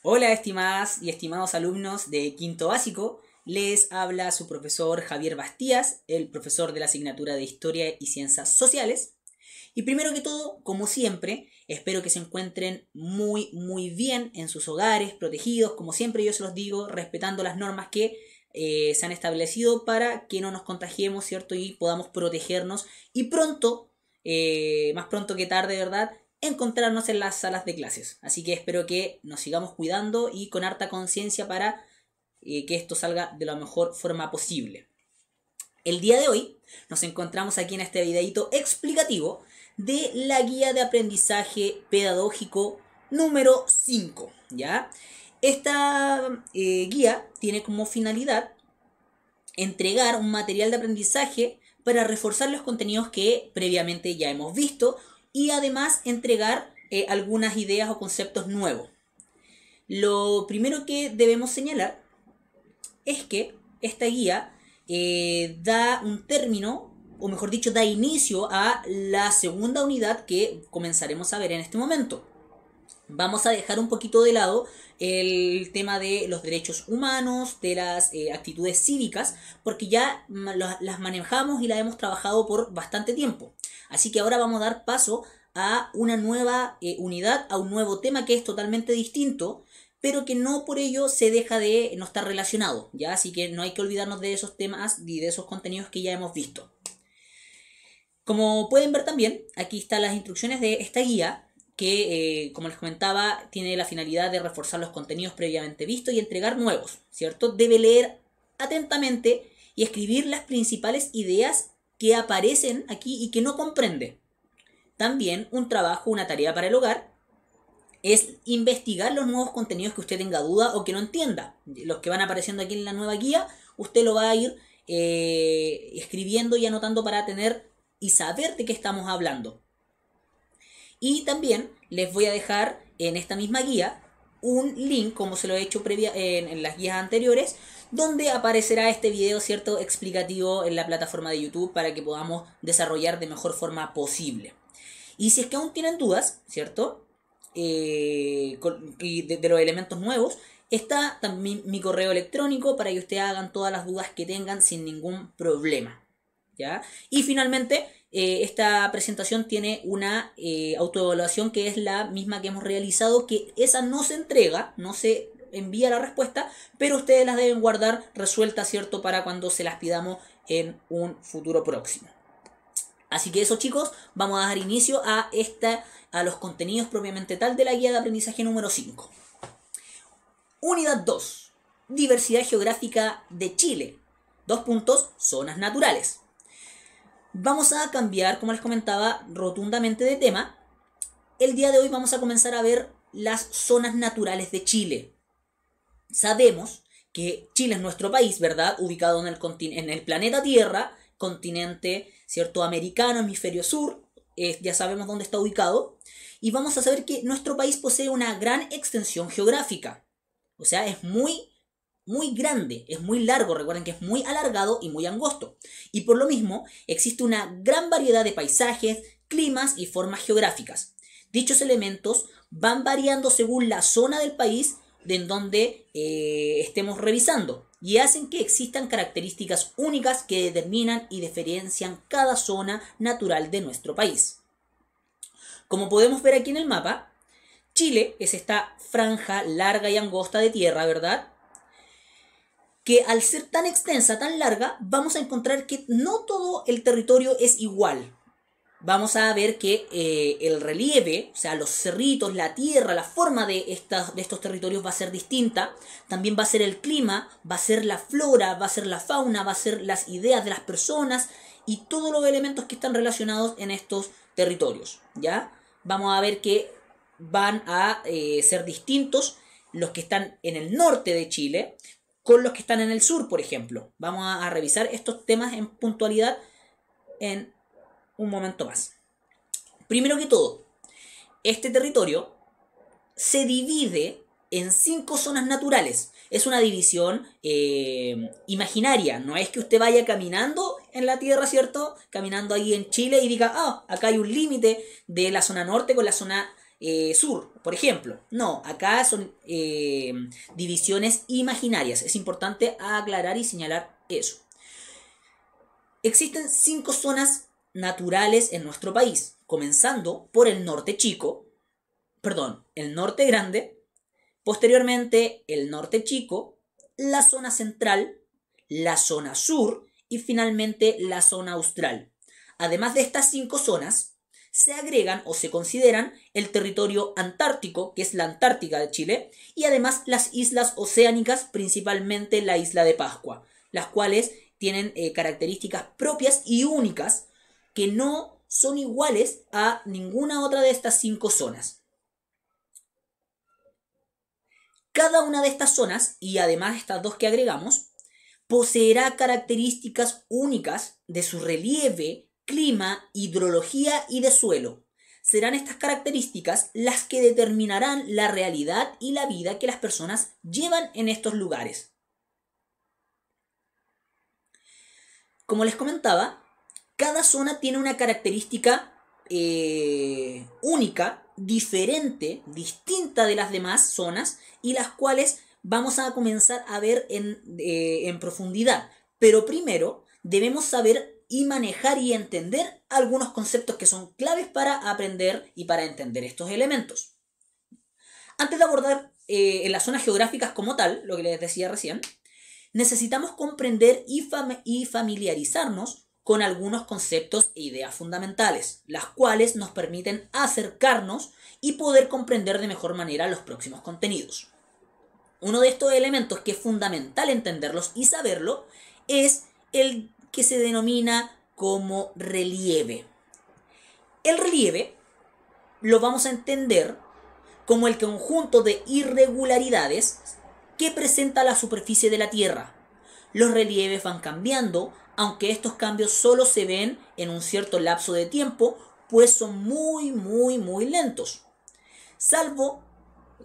Hola, estimadas y estimados alumnos de quinto básico. Les habla su profesor Javier Bastías, el profesor de la asignatura de Historia y Ciencias Sociales. Y primero que todo, como siempre, espero que se encuentren muy bien en sus hogares, protegidos, como siempre yo se los digo, respetando las normas que se han establecido para que no nos contagiemos, ¿cierto? Y podamos protegernos y pronto, más pronto que tarde, ¿verdad?, encontrarnos en las salas de clases. Así que espero que nos sigamos cuidando y con harta conciencia para que esto salga de la mejor forma posible. El día de hoy nos encontramos aquí en este videito explicativo de la guía de aprendizaje pedagógico número 5, ¿ya? Esta guía tiene como finalidad entregar un material de aprendizaje para reforzar los contenidos que previamente ya hemos visto y además entregar algunas ideas o conceptos nuevos. Lo primero que debemos señalar es que esta guía da un término, o mejor dicho, da inicio a la segunda unidad que comenzaremos a ver en este momento. Vamos a dejar un poquito de lado el tema de los derechos humanos, de las actitudes cívicas, porque ya las manejamos y las hemos trabajado por bastante tiempo. Así que ahora vamos a dar paso a una nueva unidad, a un nuevo tema que es totalmente distinto, pero que no por ello se deja de no estar relacionado, ¿ya? Así que no hay que olvidarnos de esos temas y de esos contenidos que ya hemos visto. Como pueden ver también, aquí están las instrucciones de esta guía, que, como les comentaba, tiene la finalidad de reforzar los contenidos previamente vistos y entregar nuevos, ¿cierto? Debe leer atentamente y escribir las principales ideas que aparecen aquí y que no comprende. También un trabajo, una tarea para el hogar, es investigar los nuevos contenidos que usted tenga duda o que no entienda. Los que van apareciendo aquí en la nueva guía, usted lo va a ir escribiendo y anotando para tener y saber de qué estamos hablando. Y también les voy a dejar en esta misma guía un link, como se lo he hecho en las guías anteriores, donde aparecerá este video, ¿cierto?, explicativo en la plataforma de YouTube para que podamos desarrollar de mejor forma posible. Y si es que aún tienen dudas, ¿cierto?, y de los elementos nuevos, está también mi correo electrónico para que ustedes hagan todas las dudas que tengan sin ningún problema, ¿ya? Y finalmente, esta presentación tiene una autoevaluación que es la misma que hemos realizado, que esa no se entrega, no se envía la respuesta, pero ustedes las deben guardar resueltas, ¿cierto?, para cuando se las pidamos en un futuro próximo. Así que eso, chicos, vamos a dar inicio a los contenidos propiamente tal de la guía de aprendizaje número 5. Unidad 2. Diversidad geográfica de Chile. 2 puntos, zonas naturales. Vamos a cambiar, como les comentaba, rotundamente de tema. El día de hoy vamos a comenzar a ver las zonas naturales de Chile. Sabemos que Chile es nuestro país, ¿verdad?, ubicado en el planeta Tierra, continente, ¿cierto?, americano, hemisferio sur, ya sabemos dónde está ubicado, y vamos a saber que nuestro país posee una gran extensión geográfica, o sea, es muy grande, es muy largo, recuerden que es muy alargado y muy angosto, y por lo mismo existe una gran variedad de paisajes, climas y formas geográficas. Dichos elementos van variando según la zona del país en donde estemos revisando, y hacen que existan características únicas que determinan y diferencian cada zona natural de nuestro país. Como podemos ver aquí en el mapa, Chile es esta franja larga y angosta de tierra, ¿verdad?, que al ser tan extensa, tan larga, vamos a encontrar que no todo el territorio es igual. Vamos a ver que el relieve, o sea, los cerritos, la tierra, la forma de estos territorios va a ser distinta. También va a ser el clima, va a ser la flora, va a ser la fauna, va a ser las ideas de las personas y todos los elementos que están relacionados en estos territorios, ¿ya? Vamos a ver que van a ser distintos los que están en el norte de Chile con los que están en el sur, por ejemplo. Vamos a revisar estos temas en puntualidad en un momento más. Primero que todo, este territorio se divide en 5 zonas naturales. Es una división imaginaria. No es que usted vaya caminando en la tierra, ¿cierto?, caminando ahí en Chile y diga, acá hay un límite de la zona norte con la zona sur, por ejemplo. No, acá son divisiones imaginarias. Es importante aclarar y señalar eso. Existen 5 zonas naturales en nuestro país, comenzando por el norte chico, perdón, el norte grande, posteriormente el norte chico, la zona central, la zona sur y finalmente la zona austral. Además de estas 5 zonas, se agregan o se consideran el territorio antártico, que es la Antártica de Chile, y además las islas oceánicas, principalmente la isla de Pascua, las cuales tienen características propias y únicas que no son iguales a ninguna otra de estas 5 zonas. Cada una de estas zonas, y además estas 2 que agregamos, poseerá características únicas de su relieve, clima, hidrología y de suelo. Serán estas características las que determinarán la realidad y la vida que las personas llevan en estos lugares. Como les comentaba, cada zona tiene una característica única, diferente, distinta de las demás zonas y las cuales vamos a comenzar a ver en profundidad. Pero primero debemos saber y manejar y entender algunos conceptos que son claves para aprender y para entender estos elementos. Antes de abordar en las zonas geográficas como tal, lo que les decía recién, necesitamos comprender y familiarizarnos con algunos conceptos e ideas fundamentales, las cuales nos permiten acercarnos y poder comprender de mejor manera los próximos contenidos. Uno de estos elementos que es fundamental entenderlos y saberlo es el que se denomina como relieve. El relieve lo vamos a entender como el conjunto de irregularidades que presenta la superficie de la Tierra. Los relieves van cambiando, aunque estos cambios solo se ven en un cierto lapso de tiempo, pues son muy lentos. Salvo,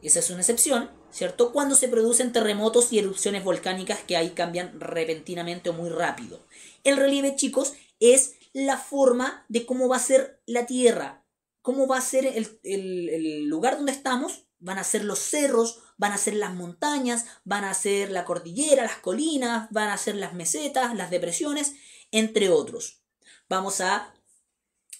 esa es una excepción, ¿cierto? Cuando se producen terremotos y erupciones volcánicas que ahí cambian repentinamente o muy rápido. El relieve, chicos, es la forma de cómo va a ser la Tierra, cómo va a ser el lugar donde estamos. Van a ser los cerros, van a ser las montañas, van a ser la cordillera, las colinas, van a ser las mesetas, las depresiones, entre otros. Vamos a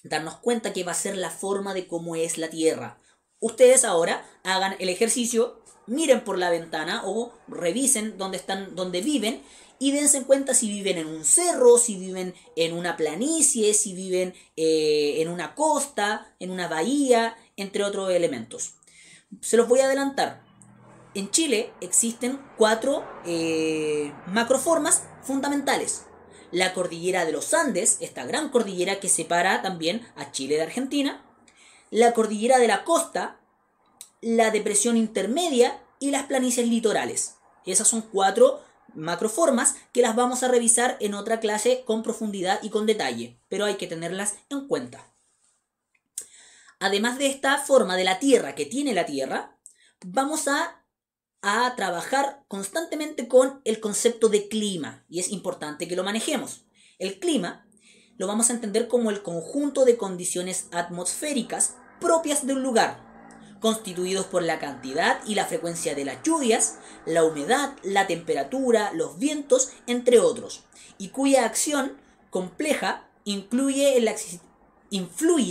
darnos cuenta que va a ser la forma de cómo es la Tierra. Ustedes ahora hagan el ejercicio, miren por la ventana o revisen dónde viven y dense cuenta si viven en un cerro, si viven en una planicie, si viven en una costa, en una bahía, entre otros elementos. Se los voy a adelantar. En Chile existen 4 macroformas fundamentales. La cordillera de los Andes, esta gran cordillera que separa también a Chile de Argentina. La cordillera de la costa, la depresión intermedia y las planicies litorales. Esas son 4 macroformas que las vamos a revisar en otra clase con profundidad y con detalle, pero hay que tenerlas en cuenta. Además de esta forma de la Tierra que tiene la Tierra, vamos a trabajar constantemente con el concepto de clima y es importante que lo manejemos. El clima lo vamos a entender como el conjunto de condiciones atmosféricas propias de un lugar, constituidos por la cantidad y la frecuencia de las lluvias, la humedad, la temperatura, los vientos, entre otros, y cuya acción compleja influye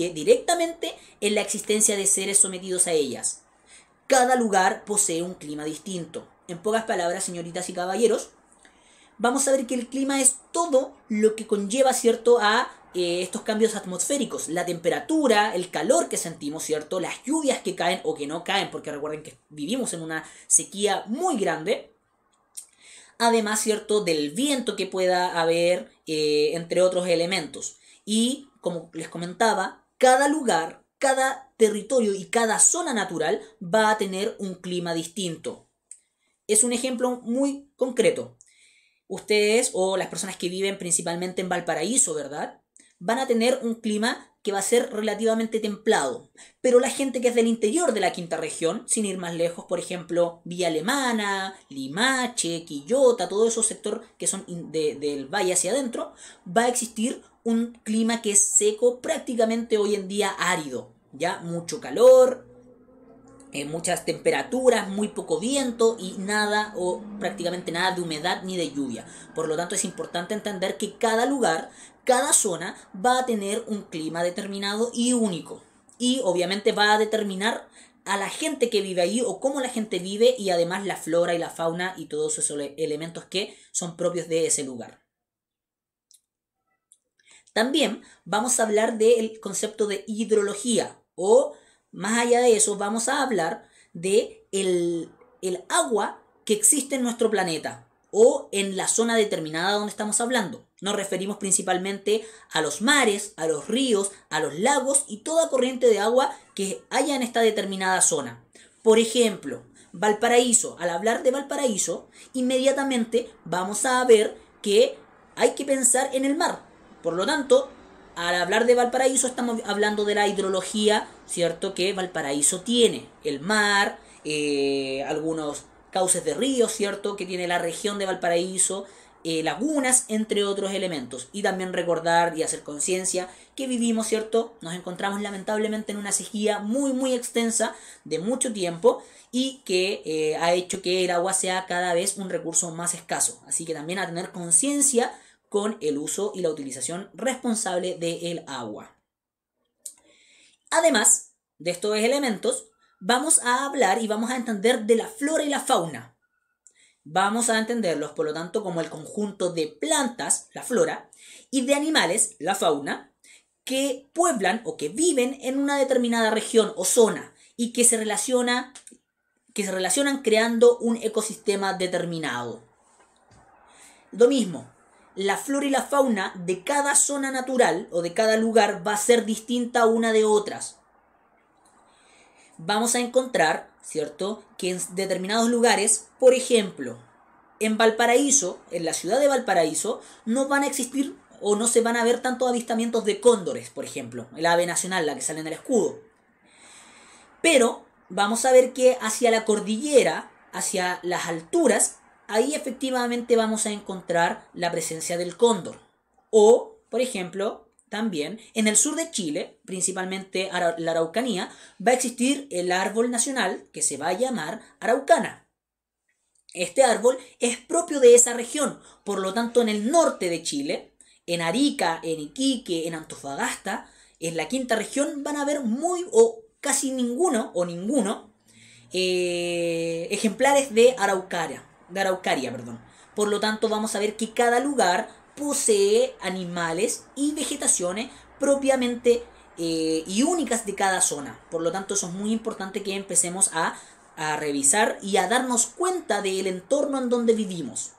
directamente en la existencia de seres sometidos a ellas. Cada lugar posee un clima distinto. En pocas palabras, señoritas y caballeros, vamos a ver que el clima es todo lo que conlleva, ¿cierto?, a estos cambios atmosféricos. La temperatura, el calor que sentimos, ¿cierto?, las lluvias que caen o que no caen, porque recuerden que vivimos en una sequía muy grande. Además, ¿cierto?, del viento que pueda haber, entre otros elementos. Y, como les comentaba, cada lugar, cada territorio y cada zona natural va a tener un clima distinto. Es un ejemplo muy concreto. Ustedes o las personas que viven principalmente en Valparaíso, ¿verdad?, van a tener un clima que va a ser relativamente templado. Pero la gente que es del interior de la quinta región, sin ir más lejos, por ejemplo, Villa Alemana, Limache, Quillota, todo esos sectores que son del valle hacia adentro, va a existir un clima que es seco, prácticamente hoy en día árido. Ya mucho calor, muchas temperaturas, muy poco viento y nada o prácticamente nada de humedad ni de lluvia. Por lo tanto, es importante entender que cada lugar, cada zona va a tener un clima determinado y único. Y obviamente va a determinar a la gente que vive ahí o cómo la gente vive, y además la flora y la fauna y todos esos elementos que son propios de ese lugar. También vamos a hablar del concepto de hidrología, o más allá de eso vamos a hablar de el agua que existe en nuestro planeta o en la zona determinada donde estamos hablando. Nos referimos principalmente a los mares, a los ríos, a los lagos y toda corriente de agua que haya en esta determinada zona. Por ejemplo, Valparaíso. Al hablar de Valparaíso, inmediatamente vamos a ver que hay que pensar en el mar. Por lo tanto, al hablar de Valparaíso estamos hablando de la hidrología, ¿cierto?, que Valparaíso tiene. El mar, algunos cauces de ríos, ¿cierto?, que tiene la región de Valparaíso, lagunas, entre otros elementos. Y también recordar y hacer conciencia que vivimos, ¿cierto?, nos encontramos lamentablemente en una sequía muy muy extensa de mucho tiempo, y que ha hecho que el agua sea cada vez un recurso más escaso. Así que también a tener conciencia con el uso y la utilización responsable del agua. Además de estos elementos, vamos a hablar y vamos a entender de la flora y la fauna. Vamos a entenderlos, por lo tanto, como el conjunto de plantas, la flora, y de animales, la fauna, que pueblan o que viven en una determinada región o zona y que se relacionan creando un ecosistema determinado. Lo mismo, la flora y la fauna de cada zona natural o de cada lugar va a ser distinta una de otras. Vamos a encontrar, ¿cierto?, que en determinados lugares, por ejemplo, en Valparaíso, en la ciudad de Valparaíso, no van a existir o no se van a ver tantos avistamientos de cóndores, por ejemplo, el ave nacional, la que sale en el escudo. Pero vamos a ver que hacia la cordillera, hacia las alturas, ahí efectivamente vamos a encontrar la presencia del cóndor. O, por ejemplo, también en el sur de Chile, principalmente la Araucanía, va a existir el árbol nacional que se va a llamar araucana. Este árbol es propio de esa región, por lo tanto en el norte de Chile, en Arica, en Iquique, en Antofagasta, en la quinta región van a haber muy o casi ninguno ejemplares de araucaria. Por lo tanto, vamos a ver que cada lugar posee animales y vegetaciones propiamente y únicas de cada zona. Por lo tanto, eso es muy importante que empecemos a revisar y a darnos cuenta del entorno en donde vivimos.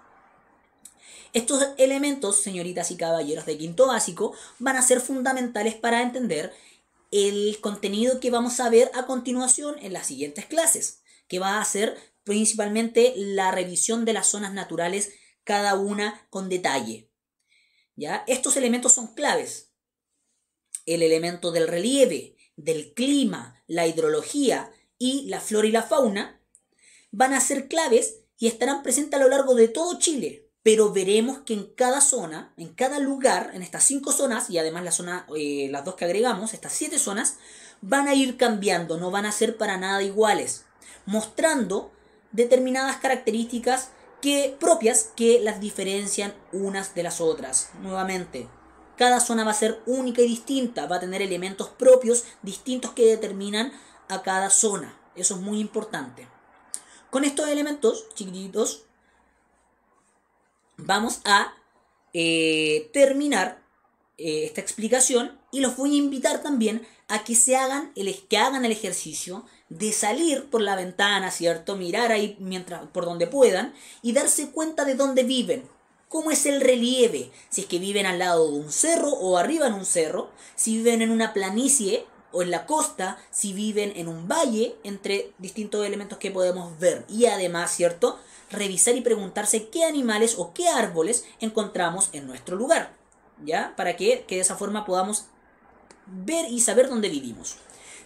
Estos elementos, señoritas y caballeros de quinto básico, van a ser fundamentales para entender el contenido que vamos a ver a continuación en las siguientes clases, que va a ser principalmente la revisión de las zonas naturales, cada una con detalle. ¿Ya? Estos elementos son claves. El elemento del relieve, del clima, la hidrología y la flora y la fauna van a ser claves y estarán presentes a lo largo de todo Chile. Pero veremos que en cada zona, en cada lugar, en estas 5 zonas, y además las 2 que agregamos, estas 7 zonas, van a ir cambiando, no van a ser para nada iguales, mostrando determinadas características propias que las diferencian unas de las otras. Nuevamente, cada zona va a ser única y distinta, va a tener elementos propios distintos que determinan a cada zona. Eso es muy importante. Con estos elementos, chiquititos, vamos a terminar esta explicación, y los voy a invitar también a que hagan el ejercicio de salir por la ventana, ¿cierto? Mirar ahí por donde puedan y darse cuenta de dónde viven, cómo es el relieve, si es que viven al lado de un cerro o arriba en un cerro, si viven en una planicie o en la costa, si viven en un valle, entre distintos elementos que podemos ver. Y además, ¿cierto?, revisar y preguntarse qué animales o qué árboles encontramos en nuestro lugar, ¿ya? Para que de esa forma podamos ver y saber dónde vivimos.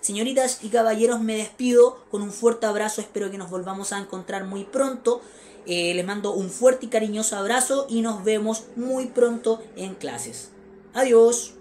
Señoritas y caballeros, me despido con un fuerte abrazo, espero que nos volvamos a encontrar muy pronto. Les mando un fuerte y cariñoso abrazo y nos vemos muy pronto en clases. Adiós.